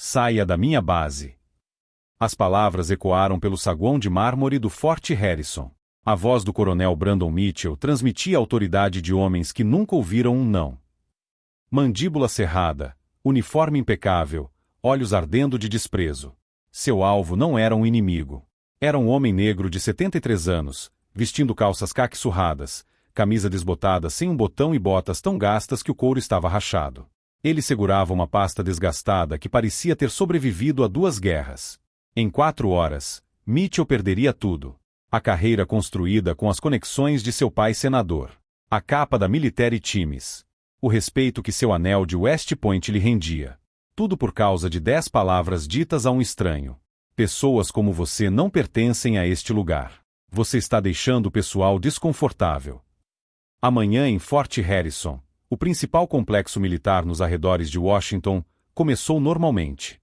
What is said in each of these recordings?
Saia da minha base. As palavras ecoaram pelo saguão de mármore do Forte Harrison. A voz do coronel Brandon Mitchell transmitia a autoridade de homens que nunca ouviram um não. Mandíbula cerrada, uniforme impecável, olhos ardendo de desprezo. Seu alvo não era um inimigo. Era um homem negro de 73 anos, vestindo calças caqui surradas, camisa desbotada sem um botão e botas tão gastas que o couro estava rachado. Ele segurava uma pasta desgastada que parecia ter sobrevivido a 2 guerras. Em 4 horas, Mitchell perderia tudo. A carreira construída com as conexões de seu pai senador. A capa da Military Times. O respeito que seu anel de West Point lhe rendia. Tudo por causa de 10 palavras ditas a um estranho. Pessoas como você não pertencem a este lugar. Você está deixando o pessoal desconfortável. Amanhã em Fort Harrison, o principal complexo militar nos arredores de Washington, começou normalmente.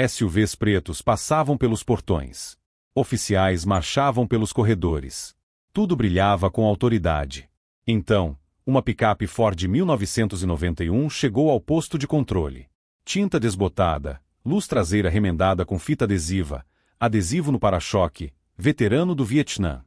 SUVs pretos passavam pelos portões. Oficiais marchavam pelos corredores. Tudo brilhava com autoridade. Então, uma picape Ford 1991 chegou ao posto de controle. Tinta desbotada, luz traseira remendada com fita adesiva, adesivo no para-choque, veterano do Vietnã.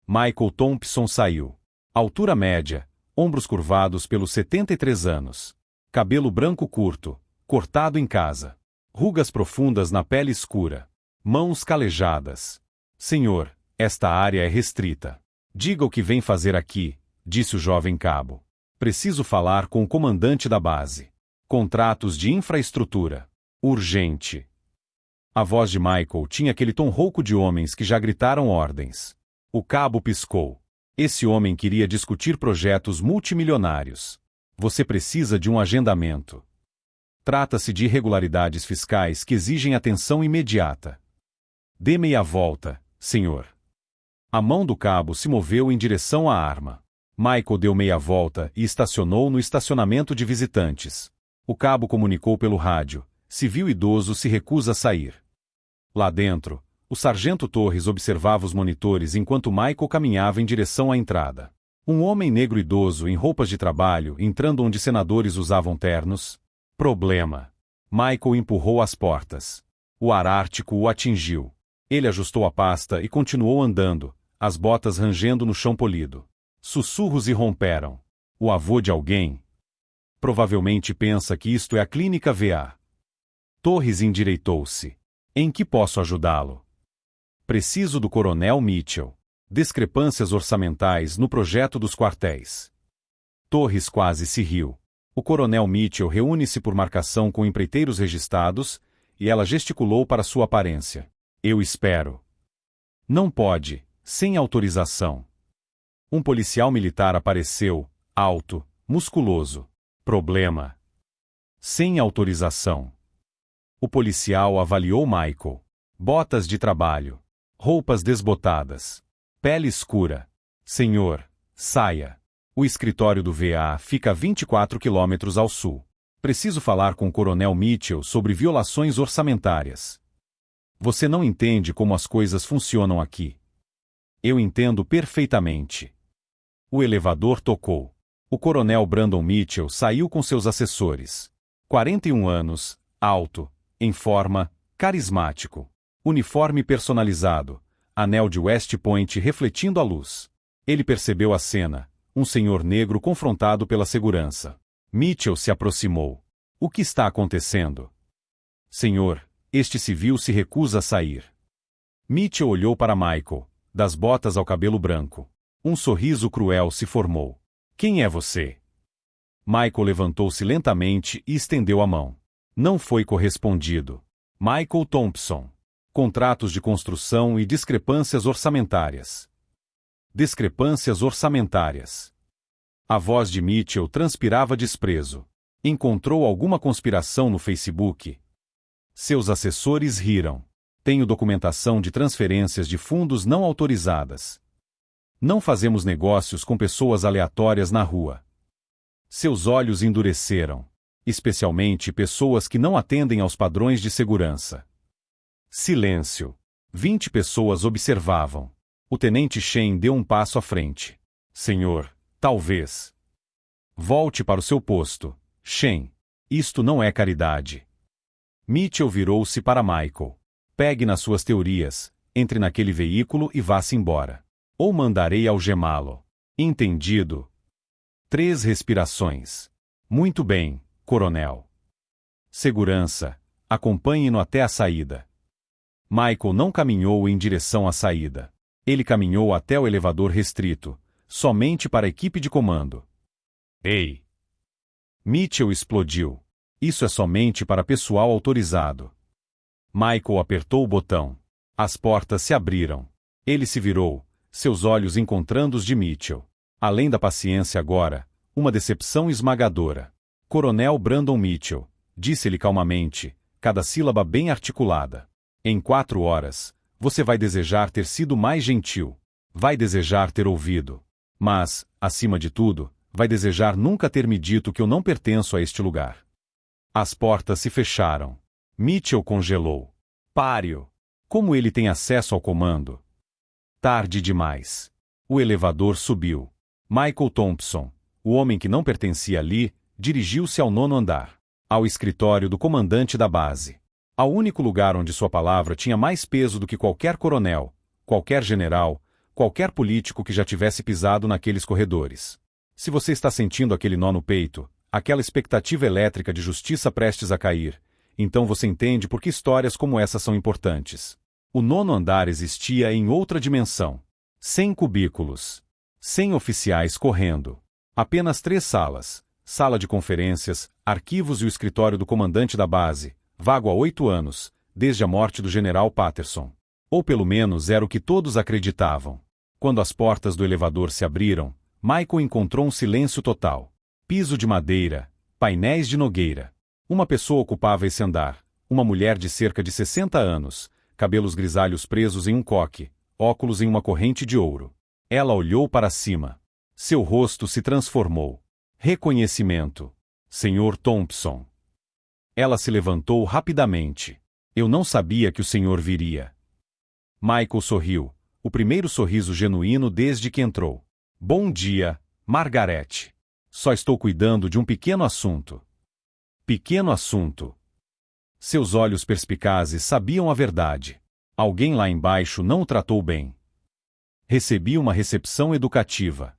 Michael Thompson saiu. Altura média, ombros curvados pelos 73 anos. Cabelo branco curto, cortado em casa. Rugas profundas na pele escura. Mãos calejadas. Senhor, esta área é restrita. Diga o que vem fazer aqui, disse o jovem cabo. Preciso falar com o comandante da base. Contratos de infraestrutura. Urgente. A voz de Michael tinha aquele tom rouco de homens que já gritaram ordens. O cabo piscou. Esse homem queria discutir projetos multimilionários. Você precisa de um agendamento. Trata-se de irregularidades fiscais que exigem atenção imediata. Dê meia volta, senhor. A mão do cabo se moveu em direção à arma. Michael deu meia volta e estacionou no estacionamento de visitantes. O cabo comunicou pelo rádio. Civil idoso se recusa a sair. Lá dentro, o sargento Torres observava os monitores enquanto Michael caminhava em direção à entrada. Um homem negro idoso em roupas de trabalho entrando onde senadores usavam ternos. Problema. Michael empurrou as portas. O ar ártico o atingiu. Ele ajustou a pasta e continuou andando, as botas rangendo no chão polido. Sussurros irromperam. O avô de alguém? Provavelmente pensa que isto é a clínica VA. Torres endireitou-se. Em que posso ajudá-lo? Preciso do coronel Mitchell. Discrepâncias orçamentais no projeto dos quartéis. Torres quase se riu. O coronel Mitchell reúne-se por marcação com empreiteiros registrados, e ela gesticulou para sua aparência. Eu espero. Não pode, sem autorização. Um policial militar apareceu, alto, musculoso. Problema. Sem autorização. O policial avaliou Michael. Botas de trabalho. Roupas desbotadas. Pele escura. Senhor, saia. O escritório do VA fica a 24 quilômetros ao sul. Preciso falar com o coronel Mitchell sobre violações orçamentárias. Você não entende como as coisas funcionam aqui. Eu entendo perfeitamente. O elevador tocou. O coronel Brandon Mitchell saiu com seus assessores. 41 anos, alto, em forma, carismático. Uniforme personalizado, anel de West Point refletindo a luz. Ele percebeu a cena, um senhor negro confrontado pela segurança. Mitchell se aproximou. O que está acontecendo? Senhor, este civil se recusa a sair. Mitchell olhou para Michael, das botas ao cabelo branco. Um sorriso cruel se formou. Quem é você? Michael levantou-se lentamente e estendeu a mão. Não foi correspondido. Michael Thompson. Contratos de construção e discrepâncias orçamentárias. Discrepâncias orçamentárias. A voz de Mitchell transpirava desprezo. Encontrou alguma conspiração no Facebook? Seus assessores riram. Tenho documentação de transferências de fundos não autorizadas. Não fazemos negócios com pessoas aleatórias na rua. Seus olhos endureceram. Especialmente pessoas que não atendem aos padrões de segurança. Silêncio. 20 pessoas observavam. O tenente Shane deu um passo à frente. Senhor, talvez. Volte para o seu posto, Shane. Isto não é caridade. Mitchell virou-se para Michael. Pegue nas suas teorias, entre naquele veículo e vá-se embora. Ou mandarei algemá-lo. Entendido? 3 respirações. Muito bem, coronel. Segurança, acompanhe-no até a saída. Michael não caminhou em direção à saída. Ele caminhou até o elevador restrito, somente para a equipe de comando. Ei! Mitchell explodiu. Isso é somente para pessoal autorizado. Michael apertou o botão. As portas se abriram. Ele se virou, seus olhos encontrando os de Mitchell. Além da paciência agora, uma decepção esmagadora. Coronel Brandon Mitchell, disse-lhe calmamente, cada sílaba bem articulada. Em 4 horas, você vai desejar ter sido mais gentil. Vai desejar ter ouvido. Mas, acima de tudo, vai desejar nunca ter me dito que eu não pertenço a este lugar. As portas se fecharam. Mitchell congelou. Páreo! Como ele tem acesso ao comando? Tarde demais. O elevador subiu. Michael Thompson, o homem que não pertencia ali, dirigiu-se ao 9º andar. Ao escritório do comandante da base. Ao único lugar onde sua palavra tinha mais peso do que qualquer coronel, qualquer general, qualquer político que já tivesse pisado naqueles corredores. Se você está sentindo aquele nó no peito, aquela expectativa elétrica de justiça prestes a cair, então você entende por que histórias como essa são importantes. O 9º andar existia em outra dimensão. 100 cubículos. 100 oficiais correndo. Apenas 3 salas. Sala de conferências, arquivos e o escritório do comandante da base, vago há 8 anos, desde a morte do general Patterson. Ou pelo menos era o que todos acreditavam. Quando as portas do elevador se abriram, Michael encontrou um silêncio total. Piso de madeira, painéis de nogueira. Uma pessoa ocupava esse andar, uma mulher de cerca de 60 anos, cabelos grisalhos presos em um coque, óculos em uma corrente de ouro. Ela olhou para cima. Seu rosto se transformou. Reconhecimento. Senhor Thompson. Ela se levantou rapidamente. Eu não sabia que o senhor viria. Michael sorriu, o primeiro sorriso genuíno desde que entrou. Bom dia, Margaret. Só estou cuidando de um pequeno assunto. Pequeno assunto. Seus olhos perspicazes sabiam a verdade. Alguém lá embaixo não o tratou bem. Recebi uma recepção educativa.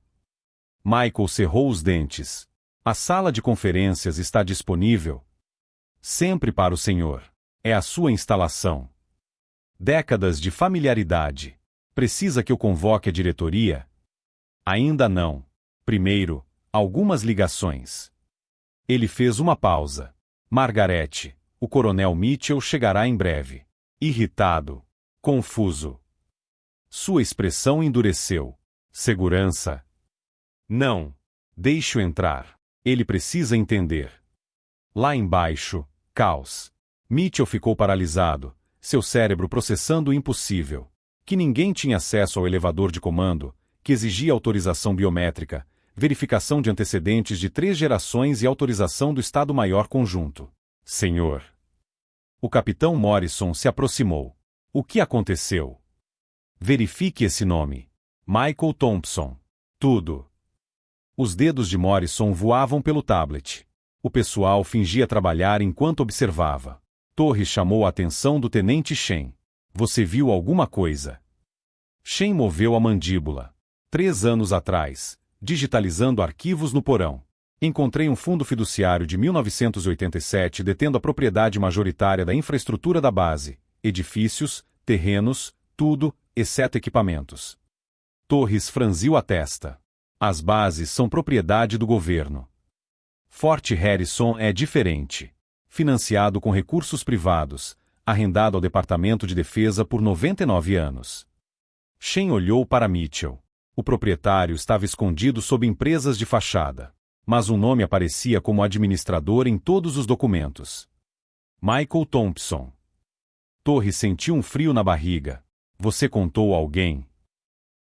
Michael cerrou os dentes. A sala de conferências está disponível? Sempre para o senhor. É a sua instalação. Décadas de familiaridade. Precisa que eu convoque a diretoria? Ainda não. Primeiro, algumas ligações. Ele fez uma pausa. Margaret, o coronel Mitchell chegará em breve. Irritado. Confuso. Sua expressão endureceu. Segurança. Não. Deixe-o entrar. Ele precisa entender. Lá embaixo, caos. Mitchell ficou paralisado, seu cérebro processando o impossível. Que ninguém tinha acesso ao elevador de comando, que exigia autorização biométrica, verificação de antecedentes de 3 gerações e autorização do Estado-Maior Conjunto. Senhor. O capitão Morrison se aproximou. O que aconteceu? Verifique esse nome. Michael Thompson. Tudo. Os dedos de Morrison voavam pelo tablet. O pessoal fingia trabalhar enquanto observava. Torres chamou a atenção do tenente Shen. Você viu alguma coisa? Shen moveu a mandíbula. 3 anos atrás, digitalizando arquivos no porão. Encontrei um fundo fiduciário de 1987 detendo a propriedade majoritária da infraestrutura da base, edifícios, terrenos, tudo, exceto equipamentos. Torres franziu a testa. As bases são propriedade do governo. Fort Harrison é diferente. Financiado com recursos privados, arrendado ao Departamento de Defesa por 99 anos. Shen olhou para Mitchell. O proprietário estava escondido sob empresas de fachada. Mas um nome aparecia como administrador em todos os documentos. Michael Thompson. Torres sentiu um frio na barriga. Você contou a alguém?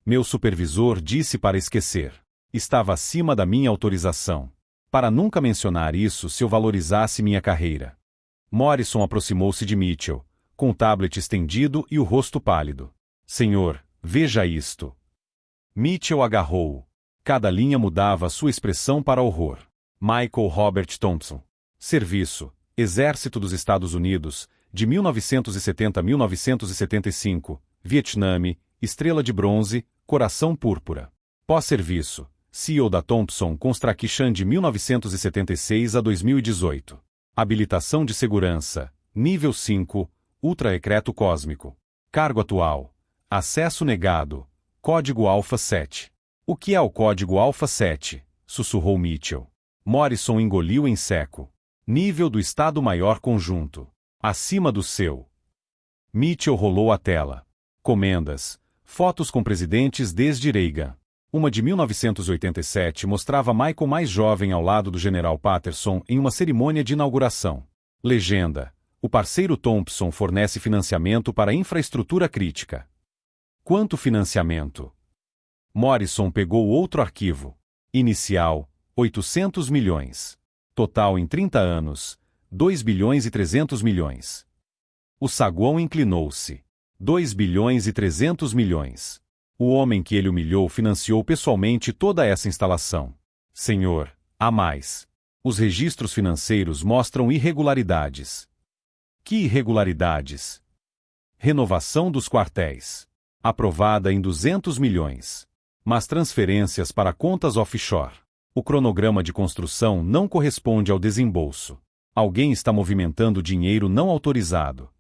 Meu supervisor disse para esquecer. Estava acima da minha autorização. Para nunca mencionar isso se eu valorizasse minha carreira. Morrison aproximou-se de Mitchell, com o tablet estendido e o rosto pálido. Senhor, veja isto. Mitchell agarrou-o. Cada linha mudava sua expressão para horror. Michael Robert Thompson. Serviço, Exército dos Estados Unidos, de 1970 a 1975, Vietname, Estrela de Bronze, Coração Púrpura. Pós-serviço, CEO da Thompson Construction de 1976 a 2018. Habilitação de segurança, nível 5, ultra-ecreto cósmico. Cargo atual, acesso negado, código Alpha 7. O que é o código Alpha 7? Sussurrou Mitchell. Morrison engoliu em seco. Nível do Estado-Maior Conjunto. Acima do seu. Mitchell rolou a tela. Comendas. Fotos com presidentes desde Reagan. Uma de 1987 mostrava Michael mais jovem ao lado do general Patterson em uma cerimônia de inauguração. Legenda. O parceiro Thompson fornece financiamento para infraestrutura crítica. Quanto financiamento? Morrison pegou outro arquivo. Inicial, 800 milhões. Total em 30 anos, 2 bilhões e 300 milhões. O saguão inclinou-se. 2 bilhões e 300 milhões. O homem que ele humilhou financiou pessoalmente toda essa instalação. Senhor, há mais. Os registros financeiros mostram irregularidades. Que irregularidades? Renovação dos quartéis. Aprovada em 200 milhões. Mas transferências para contas offshore. O cronograma de construção não corresponde ao desembolso. Alguém está movimentando dinheiro não autorizado.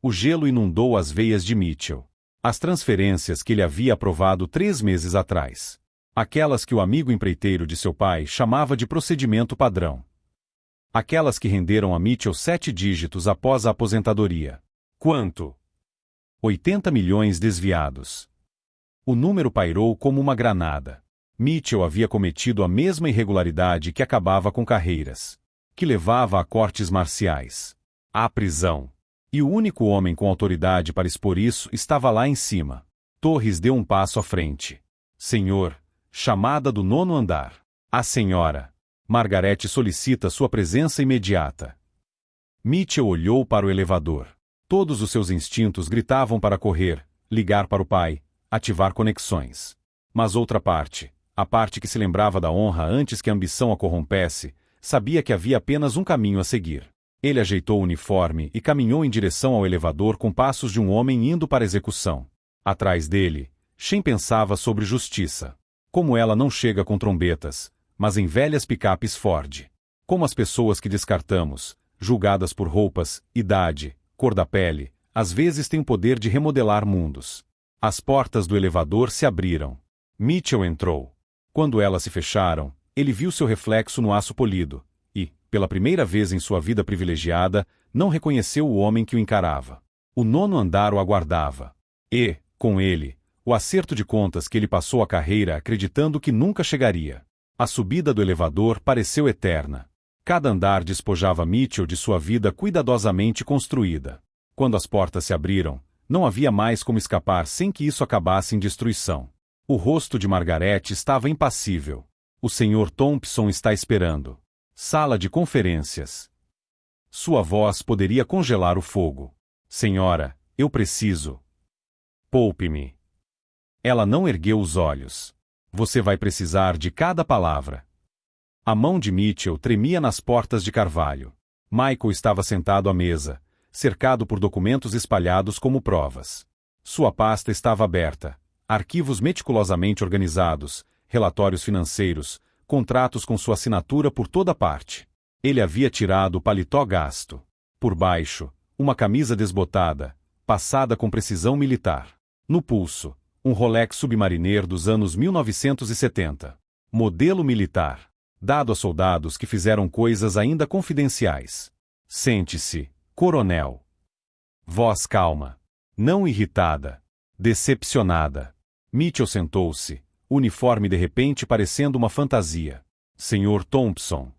O gelo inundou as veias de Mitchell. As transferências que ele havia aprovado 3 meses atrás. Aquelas que o amigo empreiteiro de seu pai chamava de procedimento padrão. Aquelas que renderam a Mitchell 7 dígitos após a aposentadoria. Quanto? 80 milhões desviados. O número pairou como uma granada. Mitchell havia cometido a mesma irregularidade que acabava com carreiras. Que levava a cortes marciais. À prisão. E o único homem com autoridade para expor isso estava lá em cima. Torres deu um passo à frente. Senhor, chamada do 9º andar. A senhora. Margarete solicita sua presença imediata. Mitchell olhou para o elevador. Todos os seus instintos gritavam para correr, ligar para o pai, ativar conexões. Mas outra parte, a parte que se lembrava da honra antes que a ambição a corrompesse, sabia que havia apenas um caminho a seguir. Ele ajeitou o uniforme e caminhou em direção ao elevador com passos de um homem indo para a execução. Atrás dele, Shen pensava sobre justiça. Como ela não chega com trombetas, mas em velhas picapes Ford. Como as pessoas que descartamos, julgadas por roupas, idade, cor da pele, às vezes têm o poder de remodelar mundos. As portas do elevador se abriram. Mitchell entrou. Quando elas se fecharam, ele viu seu reflexo no aço polido, e, pela primeira vez em sua vida privilegiada, não reconheceu o homem que o encarava. O 9º andar o aguardava. E, com ele, o acerto de contas que ele passou a carreira acreditando que nunca chegaria. A subida do elevador pareceu eterna. Cada andar despojava Mitchell de sua vida cuidadosamente construída. Quando as portas se abriram, não havia mais como escapar sem que isso acabasse em destruição. O rosto de Margarete estava impassível. O Sr. Thompson está esperando. Sala de conferências. Sua voz poderia congelar o fogo. Senhora, eu preciso. Poupe-me. Ela não ergueu os olhos. Você vai precisar de cada palavra. A mão de Mitchell tremia nas portas de carvalho. Michael estava sentado à mesa, cercado por documentos espalhados como provas. Sua pasta estava aberta. Arquivos meticulosamente organizados, relatórios financeiros, contratos com sua assinatura por toda parte. Ele havia tirado o paletó gasto. Por baixo, uma camisa desbotada, passada com precisão militar. No pulso, um Rolex Submariner dos anos 1970. Modelo militar. Dado a soldados que fizeram coisas ainda confidenciais. Sente-se, coronel. Voz calma. Não irritada. Decepcionada. Mitchell sentou-se, o uniforme de repente parecendo uma fantasia. Sr. Thompson.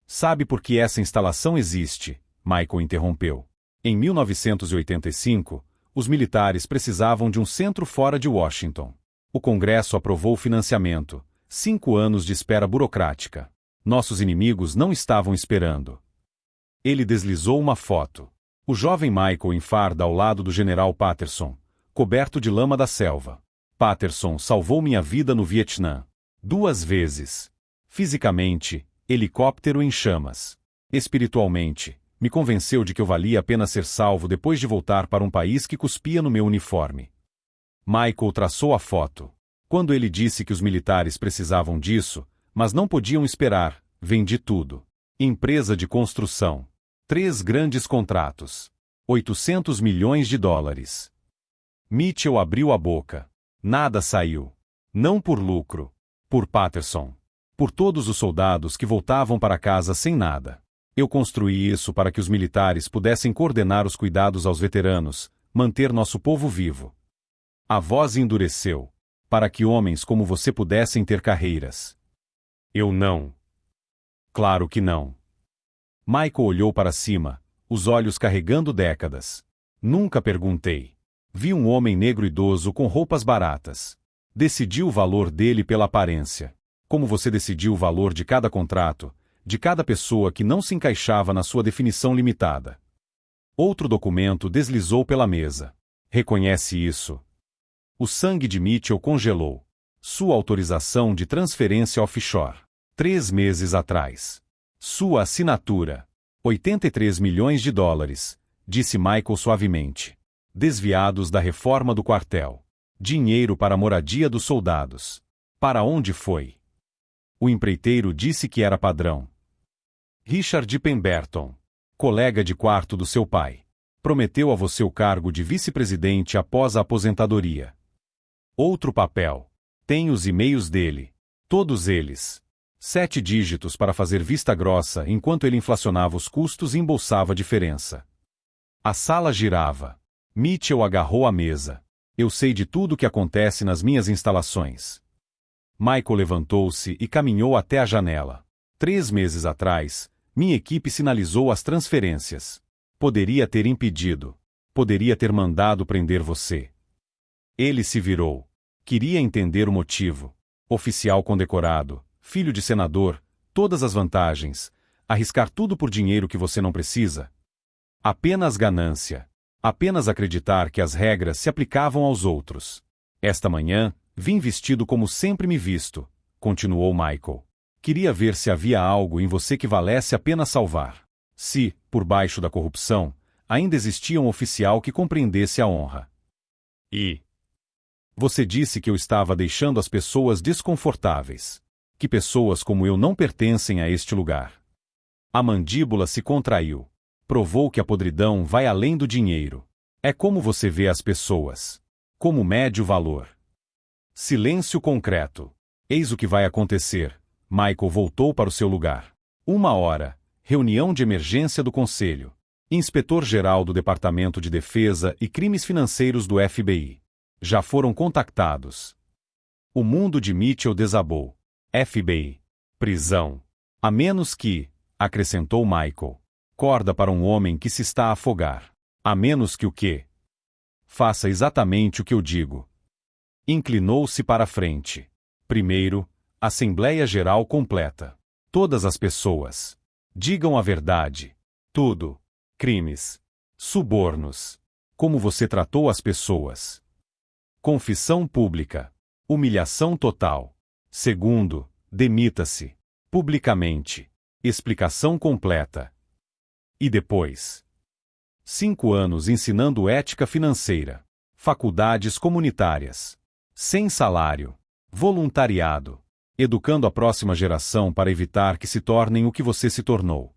Sabe por que essa instalação existe? Michael interrompeu. Em 1985, os militares precisavam de um centro fora de Washington. O Congresso aprovou o financiamento. 5 anos de espera burocrática. Nossos inimigos não estavam esperando. Ele deslizou uma foto. O jovem Michael em farda ao lado do general Patterson, coberto de lama da selva. Patterson salvou minha vida no Vietnã. 2 vezes. Fisicamente, helicóptero em chamas. Espiritualmente, me convenceu de que eu valia a pena ser salvo depois de voltar para um país que cuspia no meu uniforme. Michael traçou a foto. Quando ele disse que os militares precisavam disso, mas não podiam esperar, vendi tudo. Empresa de construção. 3 grandes contratos. 800 milhões de dólares. Mitchell abriu a boca. Nada saiu. Não por lucro. Por Patterson. Por todos os soldados que voltavam para casa sem nada. Eu construí isso para que os militares pudessem coordenar os cuidados aos veteranos, manter nosso povo vivo. A voz endureceu. Para que homens como você pudessem ter carreiras. Eu não. Claro que não. Michael olhou para cima, os olhos carregando décadas. Nunca perguntei. Vi um homem negro idoso com roupas baratas. Decidi o valor dele pela aparência. Como você decidiu o valor de cada contrato, de cada pessoa que não se encaixava na sua definição limitada. Outro documento deslizou pela mesa. Reconhece isso? O sangue de Mitchell congelou. Sua autorização de transferência offshore. 3 meses atrás. Sua assinatura. 83 milhões de dólares, disse Michael suavemente. Desviados da reforma do quartel. Dinheiro para a moradia dos soldados. Para onde foi? O empreiteiro disse que era padrão. Richard Pemberton, colega de quarto do seu pai, prometeu a você o cargo de vice-presidente após a aposentadoria. Outro papel. Tem os e-mails dele. Todos eles. 7 dígitos para fazer vista grossa enquanto ele inflacionava os custos e embolsava a diferença. A sala girava. Mitchell agarrou a mesa. Eu sei de tudo o que acontece nas minhas instalações. Michael levantou-se e caminhou até a janela. 3 meses atrás, minha equipe sinalizou as transferências. Poderia ter impedido. Poderia ter mandado prender você. Ele se virou. Queria entender o motivo. Oficial condecorado, filho de senador, todas as vantagens. Arriscar tudo por dinheiro que você não precisa? Apenas ganância. Apenas acreditar que as regras se aplicavam aos outros. Esta manhã, vim vestido como sempre me visto, continuou Michael. Queria ver se havia algo em você que valesse a pena salvar. Se, por baixo da corrupção, ainda existia um oficial que compreendesse a honra. E você disse que eu estava deixando as pessoas desconfortáveis. Que pessoas como eu não pertencem a este lugar. A mandíbula se contraiu. Provou que a podridão vai além do dinheiro. É como você vê as pessoas. Como mede o valor. Silêncio concreto. Eis o que vai acontecer. Michael voltou para o seu lugar. 1 hora. Reunião de emergência do Conselho. Inspetor-geral do Departamento de Defesa e Crimes Financeiros do FBI. Já foram contactados. O mundo de Mitchell desabou. FBI. Prisão. A menos que, acrescentou Michael. Corda para um homem que se está a afogar. A menos que o quê? Faça exatamente o que eu digo. Inclinou-se para a frente. Primeiro, Assembleia Geral completa. Todas as pessoas. Digam a verdade. Tudo. Crimes. Subornos. Como você tratou as pessoas. Confissão pública. Humilhação total. Segundo, demita-se. Publicamente. Explicação completa. E depois? 5 anos ensinando ética financeira. Faculdades comunitárias. Sem salário. Voluntariado. Educando a próxima geração para evitar que se tornem o que você se tornou.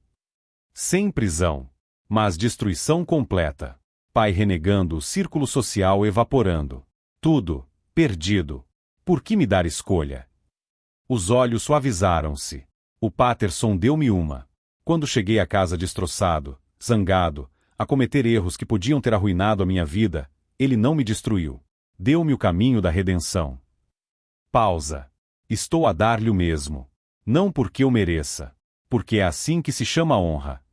Sem prisão. Mas destruição completa. Pai renegando o círculo social evaporando. Tudo. Perdido. Por que me dar escolha? Os olhos suavizaram-se. O Patterson deu-me uma. Quando cheguei a casa destroçado, zangado, a cometer erros que podiam ter arruinado a minha vida, ele não me destruiu. Deu-me o caminho da redenção. Pausa. Estou a dar-lhe o mesmo. Não porque eu mereça. Porque é assim que se chama honra.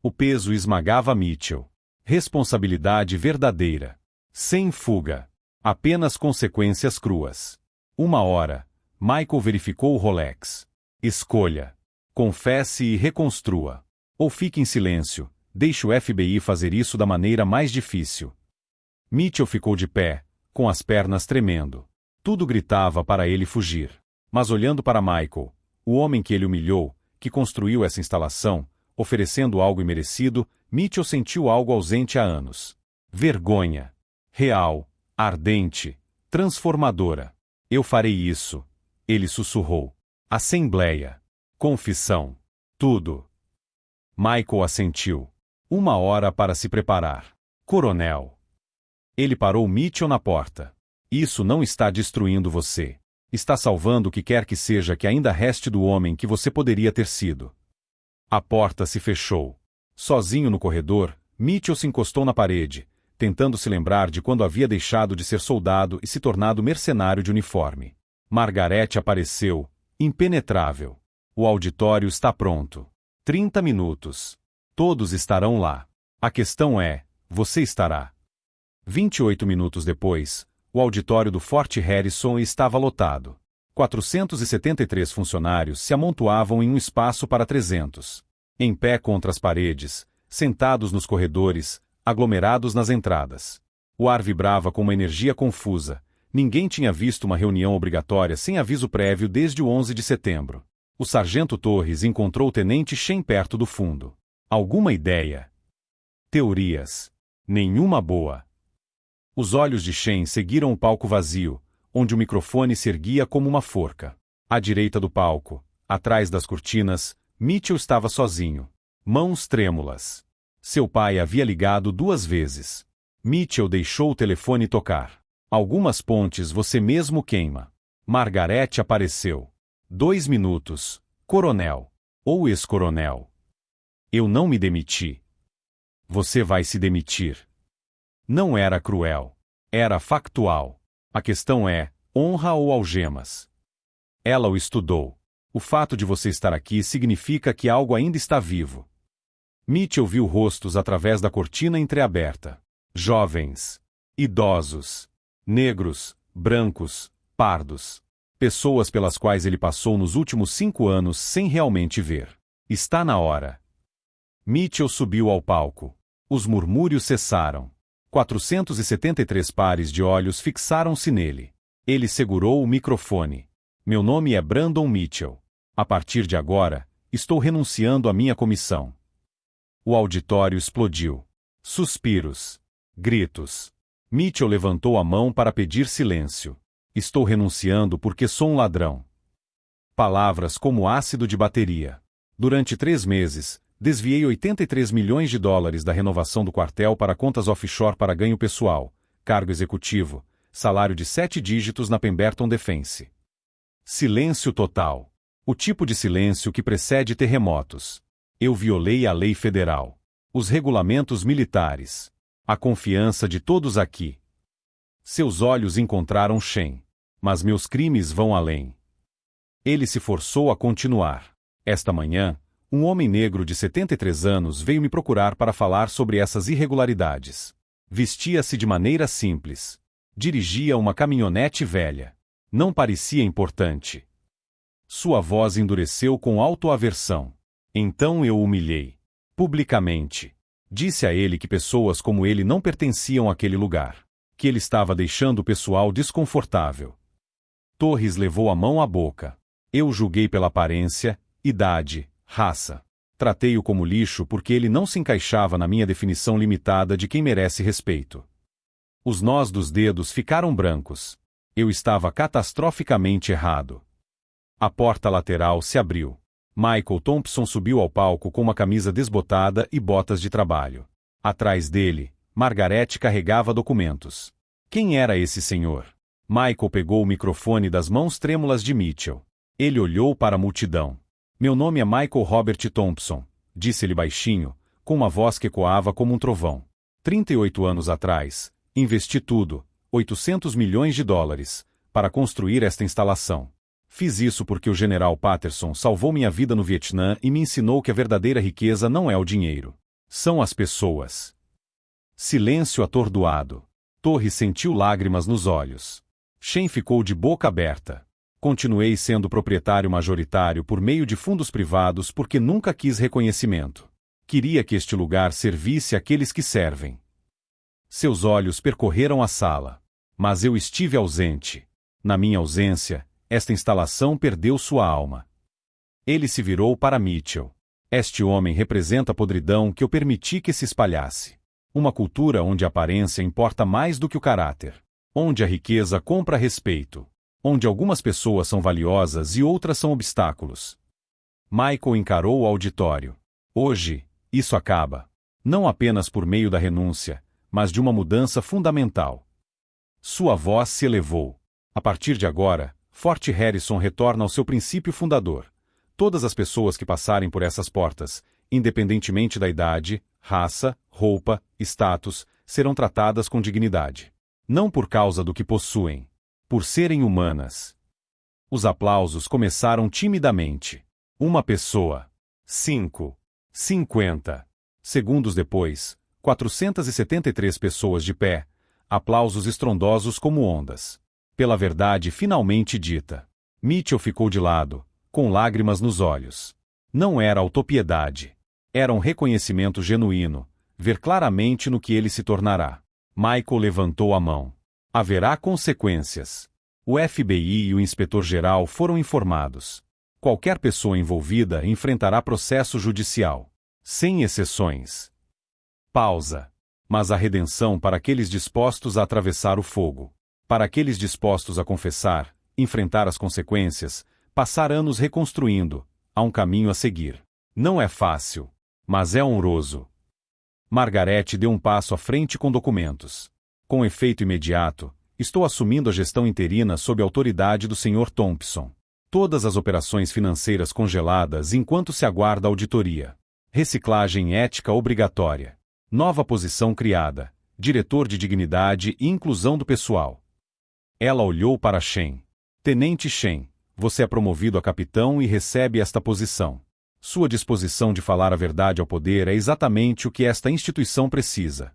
O peso esmagava Mitchell. Responsabilidade verdadeira. Sem fuga. Apenas consequências cruas. 1 hora. Michael verificou o Rolex. Escolha. Confesse e reconstrua. Ou fique em silêncio, deixe o FBI fazer isso da maneira mais difícil. Mitchell ficou de pé, com as pernas tremendo. Tudo gritava para ele fugir. Mas olhando para Michael, o homem que ele humilhou, que construiu essa instalação, oferecendo algo imerecido, Mitchell sentiu algo ausente há anos. Vergonha. Real, ardente, transformadora. Eu farei isso. Ele sussurrou. Assembleia. Confissão. Tudo. Michael assentiu. 1 hora para se preparar. Coronel. Ele parou Mitchell na porta. Isso não está destruindo você. Está salvando o que quer que seja que ainda reste do homem que você poderia ter sido. A porta se fechou. Sozinho no corredor, Mitchell se encostou na parede, tentando se lembrar de quando havia deixado de ser soldado e se tornado mercenário de uniforme. Margarete apareceu, impenetrável. O auditório está pronto. 30 minutos. Todos estarão lá. A questão é, você estará. 28 minutos depois, o auditório do Fort Harrison estava lotado. 473 funcionários se amontoavam em um espaço para 300. Em pé contra as paredes, sentados nos corredores, aglomerados nas entradas. O ar vibrava com uma energia confusa. Ninguém tinha visto uma reunião obrigatória sem aviso prévio desde o 11 de setembro. O sargento Torres encontrou o tenente Shen perto do fundo. Alguma ideia? Teorias. Nenhuma boa. Os olhos de Shen seguiram o palco vazio, onde o microfone se erguia como uma forca. À direita do palco, atrás das cortinas, Mitchell estava sozinho. Mãos trêmulas. Seu pai havia ligado 2 vezes. Mitchell deixou o telefone tocar. Algumas pontes você mesmo queima. Margarete apareceu. 2 minutos. Coronel. Ou ex-coronel. Eu não me demiti. Você vai se demitir. Não era cruel. Era factual. A questão é, honra ou algemas? Ela o estudou. O fato de você estar aqui significa que algo ainda está vivo. Mitchell viu rostos através da cortina entreaberta. Jovens. Idosos. Negros, brancos, pardos. Pessoas pelas quais ele passou nos últimos 5 anos sem realmente ver. Está na hora. Mitchell subiu ao palco. Os murmúrios cessaram. 473 pares de olhos fixaram-se nele. Ele segurou o microfone. Meu nome é Brandon Mitchell. A partir de agora, estou renunciando à minha comissão. O auditório explodiu. Suspiros. Gritos. Mitchell levantou a mão para pedir silêncio. Estou renunciando porque sou um ladrão. Palavras como ácido de bateria. Durante 3 meses, desviei 83 milhões de dólares da renovação do quartel para contas offshore para ganho pessoal, cargo executivo, salário de 7 dígitos na Pemberton Defense. Silêncio total. O tipo de silêncio que precede terremotos. Eu violei a lei federal. Os regulamentos militares. A confiança de todos aqui. Seus olhos encontraram Shen. Mas meus crimes vão além. Ele se forçou a continuar. Esta manhã, um homem negro de 73 anos veio me procurar para falar sobre essas irregularidades. Vestia-se de maneira simples. Dirigia uma caminhonete velha. Não parecia importante. Sua voz endureceu com autoaversão. Então eu o humilhei. Publicamente. Disse a ele que pessoas como ele não pertenciam àquele lugar. Que ele estava deixando o pessoal desconfortável. Torres levou a mão à boca. Eu julguei pela aparência, idade, raça. Tratei-o como lixo porque ele não se encaixava na minha definição limitada de quem merece respeito. Os nós dos dedos ficaram brancos. Eu estava catastroficamente errado. A porta lateral se abriu. Michael Thompson subiu ao palco com uma camisa desbotada e botas de trabalho. Atrás dele, Margarete carregava documentos. Quem era esse senhor? Michael pegou o microfone das mãos trêmulas de Mitchell. Ele olhou para a multidão. Meu nome é Michael Robert Thompson, disse ele baixinho, com uma voz que ecoava como um trovão. 38 anos atrás, investi tudo, 800 milhões de dólares, para construir esta instalação. Fiz isso porque o general Patterson salvou minha vida no Vietnã e me ensinou que a verdadeira riqueza não é o dinheiro. São as pessoas. Silêncio atordoado. Torres sentiu lágrimas nos olhos. Shen ficou de boca aberta. Continuei sendo proprietário majoritário por meio de fundos privados porque nunca quis reconhecimento. Queria que este lugar servisse àqueles que servem. Seus olhos percorreram a sala. Mas eu estive ausente. Na minha ausência, esta instalação perdeu sua alma. Ele se virou para Mitchell. Este homem representa a podridão que eu permiti que se espalhasse. Uma cultura onde a aparência importa mais do que o caráter. Onde a riqueza compra respeito. Onde algumas pessoas são valiosas e outras são obstáculos. Michael encarou o auditório. Hoje, isso acaba. Não apenas por meio da renúncia, mas de uma mudança fundamental. Sua voz se elevou. A partir de agora, Fort Harrison retorna ao seu princípio fundador. Todas as pessoas que passarem por essas portas, independentemente da idade, raça, roupa, status, serão tratadas com dignidade. Não por causa do que possuem, por serem humanas. Os aplausos começaram timidamente. Uma pessoa. 5. 50. Segundos depois, 473 pessoas de pé, aplausos estrondosos como ondas. Pela verdade finalmente dita. Mitchell ficou de lado, com lágrimas nos olhos. Não era autopiedade. Era um reconhecimento genuíno, ver claramente no que ele se tornará. Michael levantou a mão. Haverá consequências. O FBI e o inspetor-geral foram informados. Qualquer pessoa envolvida enfrentará processo judicial. Sem exceções. Pausa. Mas a redenção para aqueles dispostos a atravessar o fogo. Para aqueles dispostos a confessar, enfrentar as consequências, passar anos reconstruindo, há um caminho a seguir. Não é fácil, mas é honroso. Margarete deu um passo à frente com documentos. Com efeito imediato, estou assumindo a gestão interina sob a autoridade do Sr. Thompson. Todas as operações financeiras congeladas enquanto se aguarda a auditoria. Reciclagem ética obrigatória. Nova posição criada. Diretor de Dignidade e Inclusão do Pessoal. Ela olhou para Shen. Tenente Shen, você é promovido a capitão e recebe esta posição. Sua disposição de falar a verdade ao poder é exatamente o que esta instituição precisa.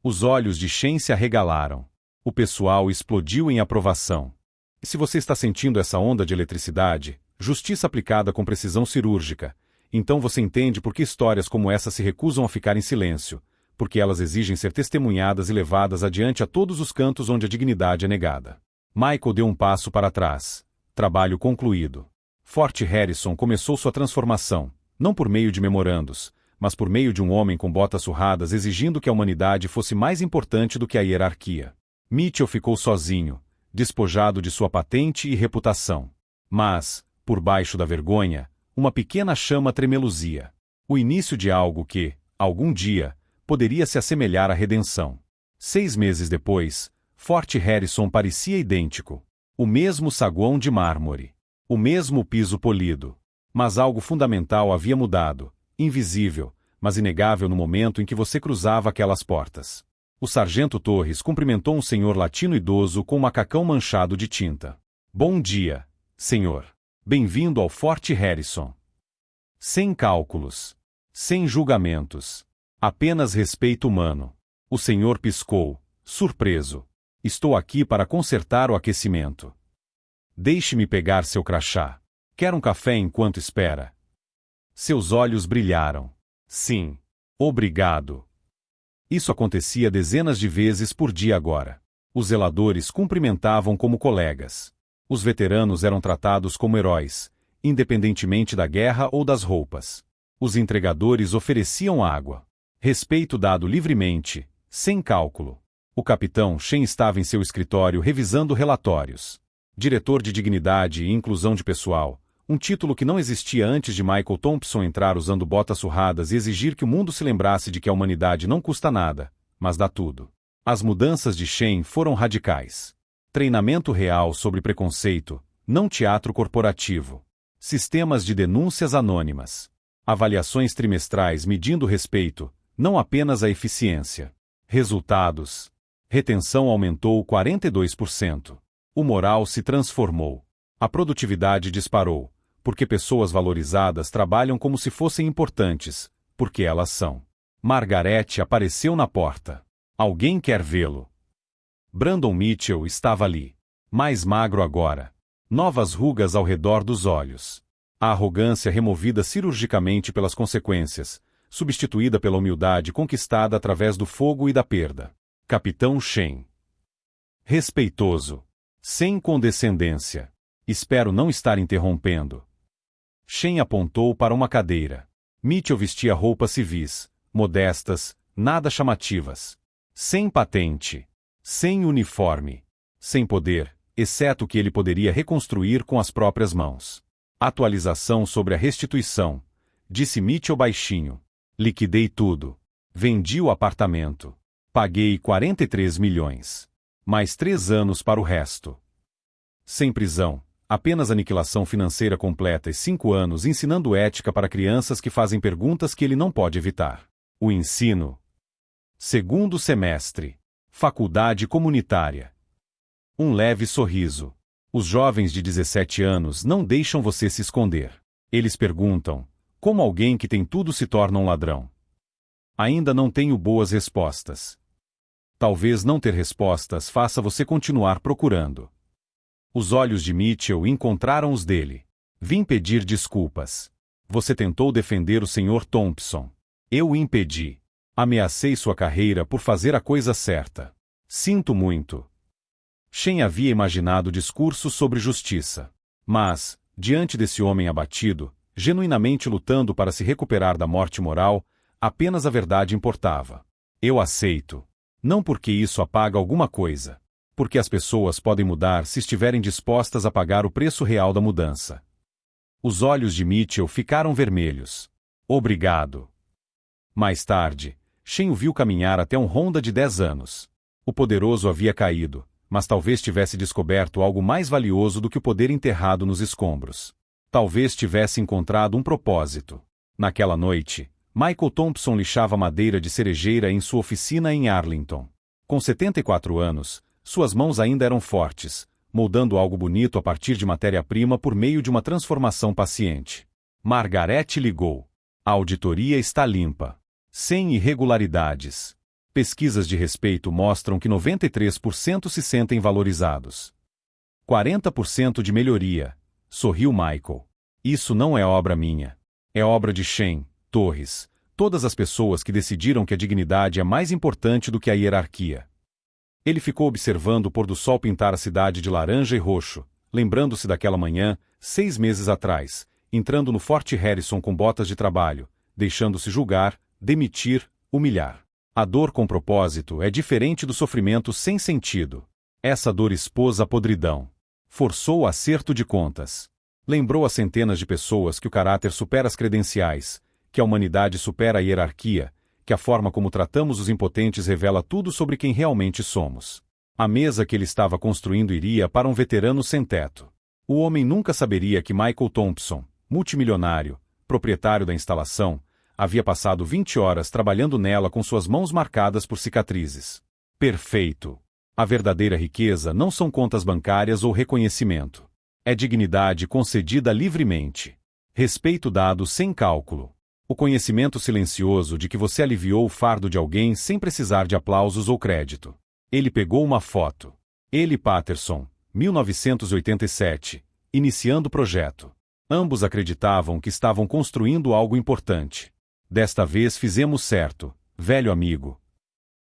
Os olhos de Shen se arregalaram. O pessoal explodiu em aprovação. E se você está sentindo essa onda de eletricidade, justiça aplicada com precisão cirúrgica, então você entende por que histórias como essa se recusam a ficar em silêncio, porque elas exigem ser testemunhadas e levadas adiante a todos os cantos onde a dignidade é negada. Michael deu um passo para trás. Trabalho concluído. Fort Harrison começou sua transformação, não por meio de memorandos, mas por meio de um homem com botas surradas exigindo que a humanidade fosse mais importante do que a hierarquia. Mitchell ficou sozinho, despojado de sua patente e reputação. Mas, por baixo da vergonha, uma pequena chama tremeluzia. O início de algo que, algum dia, poderia se assemelhar à redenção. 6 meses depois, Fort Harrison parecia idêntico. O mesmo saguão de mármore. O mesmo piso polido. Mas algo fundamental havia mudado, invisível, mas inegável no momento em que você cruzava aquelas portas. O sargento Torres cumprimentou um senhor latino idoso com um macacão manchado de tinta. Bom dia, senhor. Bem-vindo ao Fort Harrison. Sem cálculos. Sem julgamentos. Apenas respeito humano. O senhor piscou, surpreso. Estou aqui para consertar o aquecimento. Deixe-me pegar seu crachá. Quer um café enquanto espera? Seus olhos brilharam. Sim. Obrigado. Isso acontecia dezenas de vezes por dia agora. Os zeladores cumprimentavam como colegas. Os veteranos eram tratados como heróis, independentemente da guerra ou das roupas. Os entregadores ofereciam água. Respeito dado livremente, sem cálculo. O capitão Shen estava em seu escritório revisando relatórios. Diretor de Dignidade e Inclusão de Pessoal, um título que não existia antes de Michael Thompson entrar usando botas surradas e exigir que o mundo se lembrasse de que a humanidade não custa nada, mas dá tudo. As mudanças de Shen foram radicais. Treinamento real sobre preconceito, não teatro corporativo. Sistemas de denúncias anônimas. Avaliações trimestrais medindo respeito, não apenas a eficiência. Resultados. Retenção aumentou 42%. O moral se transformou. A produtividade disparou, porque pessoas valorizadas trabalham como se fossem importantes, porque elas são. Margarete apareceu na porta. Alguém quer vê-lo. Brandon Mitchell estava ali. Mais magro agora. Novas rugas ao redor dos olhos. A arrogância removida cirurgicamente pelas consequências, substituída pela humildade conquistada através do fogo e da perda. Capitão Shen. Respeitoso. Sem condescendência. Espero não estar interrompendo. Shen apontou para uma cadeira. Mitchell vestia roupas civis, modestas, nada chamativas. Sem patente. Sem uniforme. Sem poder, exceto o que ele poderia reconstruir com as próprias mãos. Atualização sobre a restituição, disse Mitchell baixinho. Liquidei tudo. Vendi o apartamento. Paguei 43 milhões. Mais 3 anos para o resto. Sem prisão, apenas aniquilação financeira completa e 5 anos ensinando ética para crianças que fazem perguntas que ele não pode evitar. O ensino. Segundo semestre. Faculdade comunitária. Um leve sorriso. Os jovens de 17 anos não deixam você se esconder. Eles perguntam, como alguém que tem tudo se torna um ladrão? Ainda não tenho boas respostas. Talvez não ter respostas faça você continuar procurando. Os olhos de Mitchell encontraram os dele. Vim pedir desculpas. Você tentou defender o Sr. Thompson. Eu o impedi. Ameacei sua carreira por fazer a coisa certa. Sinto muito. Shen havia imaginado discursos sobre justiça. Mas, diante desse homem abatido, genuinamente lutando para se recuperar da morte moral, apenas a verdade importava. Eu aceito. Não porque isso apaga alguma coisa. Porque as pessoas podem mudar se estiverem dispostas a pagar o preço real da mudança. Os olhos de Mitchell ficaram vermelhos. Obrigado. Mais tarde, Shen o viu caminhar até um Honda de 10 anos. O poderoso havia caído, mas talvez tivesse descoberto algo mais valioso do que o poder enterrado nos escombros. Talvez tivesse encontrado um propósito. Naquela noite, Michael Thompson lixava madeira de cerejeira em sua oficina em Arlington. Com 74 anos, suas mãos ainda eram fortes, moldando algo bonito a partir de matéria-prima por meio de uma transformação paciente. Margaret ligou. A auditoria está limpa. Sem irregularidades. Pesquisas de respeito mostram que 93% se sentem valorizados. 40% de melhoria, sorriu Michael. Isso não é obra minha. É obra de Shen, Torres, todas as pessoas que decidiram que a dignidade é mais importante do que a hierarquia. Ele ficou observando o pôr do sol pintar a cidade de laranja e roxo, lembrando-se daquela manhã, 6 meses atrás, entrando no Forte Harrison com botas de trabalho, deixando-se julgar, demitir, humilhar. A dor com propósito é diferente do sofrimento sem sentido. Essa dor expôs a podridão. Forçou o acerto de contas. Lembrou a centenas de pessoas que o caráter supera as credenciais, que a humanidade supera a hierarquia, que a forma como tratamos os impotentes revela tudo sobre quem realmente somos. A mesa que ele estava construindo iria para um veterano sem teto. O homem nunca saberia que Michael Thompson, multimilionário, proprietário da instalação, havia passado 20 horas trabalhando nela com suas mãos marcadas por cicatrizes. Perfeito. A verdadeira riqueza não são contas bancárias ou reconhecimento. É dignidade concedida livremente. Respeito dado sem cálculo. O conhecimento silencioso de que você aliviou o fardo de alguém sem precisar de aplausos ou crédito. Ele pegou uma foto. Ele e Patterson, 1987, iniciando o projeto. Ambos acreditavam que estavam construindo algo importante. Desta vez fizemos certo, velho amigo.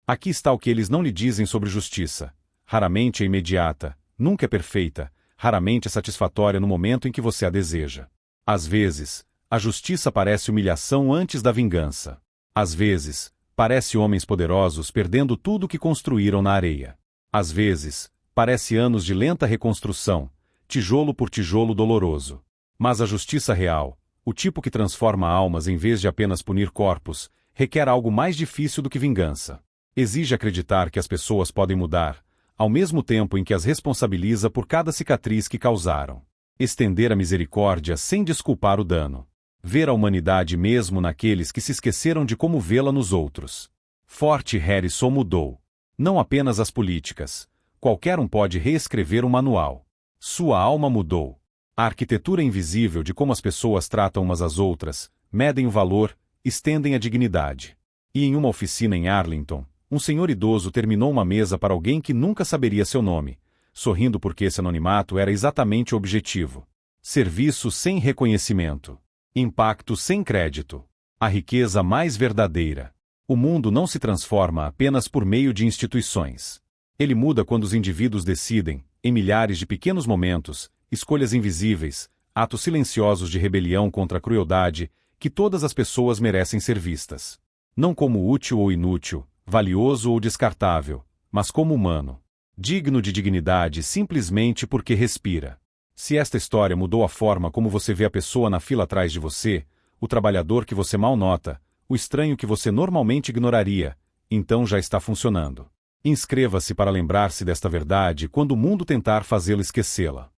Aqui está o que eles não lhe dizem sobre justiça. Raramente é imediata, nunca é perfeita, raramente é satisfatória no momento em que você a deseja. Às vezes, a justiça parece humilhação antes da vingança. Às vezes, parece homens poderosos perdendo tudo o que construíram na areia. Às vezes, parece anos de lenta reconstrução, tijolo por tijolo doloroso. Mas a justiça real, o tipo que transforma almas em vez de apenas punir corpos, requer algo mais difícil do que vingança. Exige acreditar que as pessoas podem mudar, ao mesmo tempo em que as responsabiliza por cada cicatriz que causaram. Estender a misericórdia sem desculpar o dano. Ver a humanidade mesmo naqueles que se esqueceram de como vê-la nos outros. Forte Harrison mudou. Não apenas as políticas. Qualquer um pode reescrever um manual. Sua alma mudou. A arquitetura invisível de como as pessoas tratam umas às outras, medem o valor, estendem a dignidade. E em uma oficina em Arlington, um senhor idoso terminou uma mesa para alguém que nunca saberia seu nome, sorrindo porque esse anonimato era exatamente o objetivo. Serviço sem reconhecimento. Impacto sem crédito. A riqueza mais verdadeira. O mundo não se transforma apenas por meio de instituições. Ele muda quando os indivíduos decidem, em milhares de pequenos momentos, escolhas invisíveis, atos silenciosos de rebelião contra a crueldade, que todas as pessoas merecem ser vistas. Não como útil ou inútil, valioso ou descartável, mas como humano. Digno de dignidade simplesmente porque respira. Se esta história mudou a forma como você vê a pessoa na fila atrás de você, o trabalhador que você mal nota, o estranho que você normalmente ignoraria, então já está funcionando. Inscreva-se para lembrar-se desta verdade quando o mundo tentar fazê-lo esquecê-la.